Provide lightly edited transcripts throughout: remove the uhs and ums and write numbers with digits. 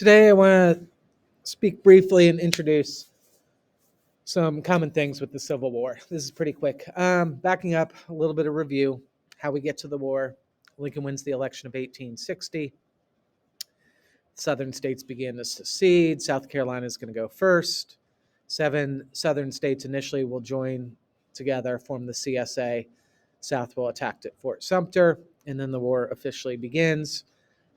Today, I want to speak briefly and introduce some common things with the Civil War. This is pretty quick. Backing up a little bit of review, how we get to the war. Lincoln wins the election of 1860. Southern states begin to secede. South Carolina is going to go first. 7 southern states initially will join together, form the CSA. South will attack at Fort Sumter, and then the war officially begins.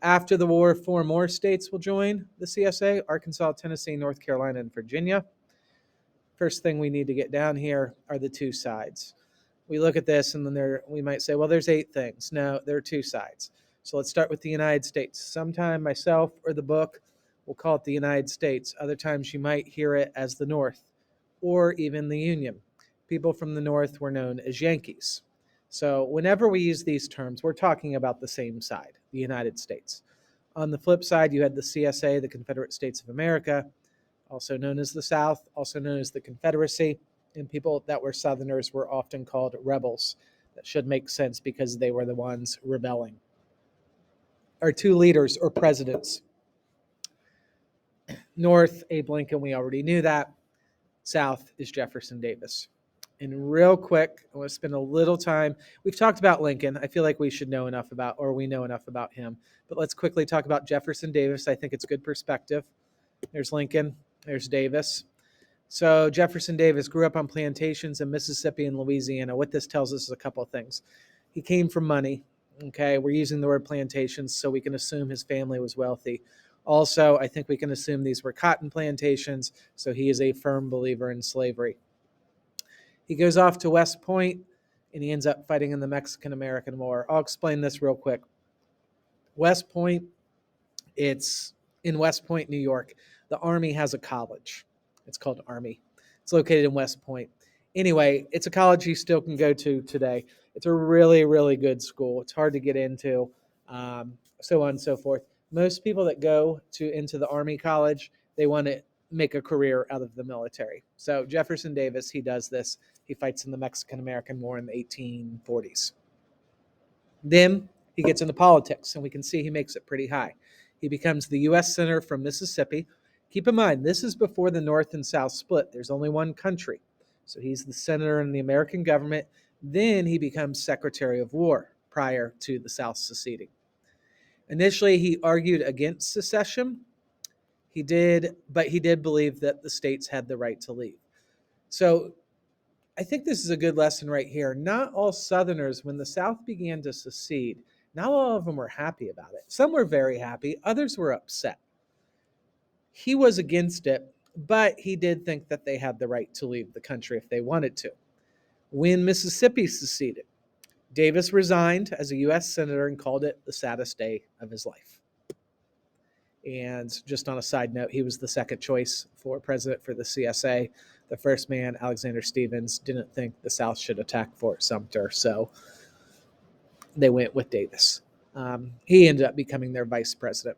After the war, 4 more states will join the CSA: Arkansas, Tennessee, North Carolina, and Virginia. First thing we need to get down here are the two sides. We look at this and then we might say, well, there's 8 things. No, there are 2 sides. So let's start with the United States. Sometime myself or the book will call it the United States. Other times you might hear it as the North or even the Union. People from the North were known as Yankees. So whenever we use these terms, we're talking about the same side, the United States. On the flip side, you had the CSA, the Confederate States of America, also known as the South, also known as the Confederacy, and people that were Southerners were often called rebels. That should make sense because they were the ones rebelling. Our 2 leaders or presidents. North, Abe Lincoln, we already knew that. South is Jefferson Davis. And real quick, I want to spend a little time. We've talked about Lincoln. I feel like we should know enough about, or we know enough about him. But let's quickly talk about Jefferson Davis. I think it's good perspective. There's Lincoln. There's Davis. So Jefferson Davis grew up on plantations in Mississippi and Louisiana. What this tells us is a couple of things. He came from money. Okay, we're using the word plantations, so we can assume his family was wealthy. Also, I think we can assume these were cotton plantations, so he is a firm believer in slavery. He goes off to West Point, and he ends up fighting in the Mexican-American War. I'll explain this real quick. West Point, it's in West Point, New York. The Army has a college. It's called Army. It's located in West Point. Anyway, it's a college you still can go to today. It's a really, really good school. It's hard to get into, so on and so forth. Most people that go into the Army college, they want to make a career out of the military. So Jefferson Davis, he does this. He fights in the Mexican-American War in the 1840s. Then he gets into politics, and we can see he makes it pretty high. He becomes the U.S. Senator from Mississippi. Keep in mind, this is before the North and South split. There's only one country. So he's the senator in the American government. Then he becomes Secretary of War prior to the South seceding. Initially, he argued against secession. But he did believe that the states had the right to leave. So I think this is a good lesson right here. Not all Southerners, when the South began to secede, not all of them were happy about it. Some were very happy, others were upset. He was against it, but he did think that they had the right to leave the country if they wanted to. When Mississippi seceded, Davis resigned as a U.S. Senator and called it the saddest day of his life. And just on a side note, he was the second choice for president for the CSA. The first man, Alexander Stephens, didn't think the South should attack Fort Sumter, so they went with Davis. He ended up becoming their vice president.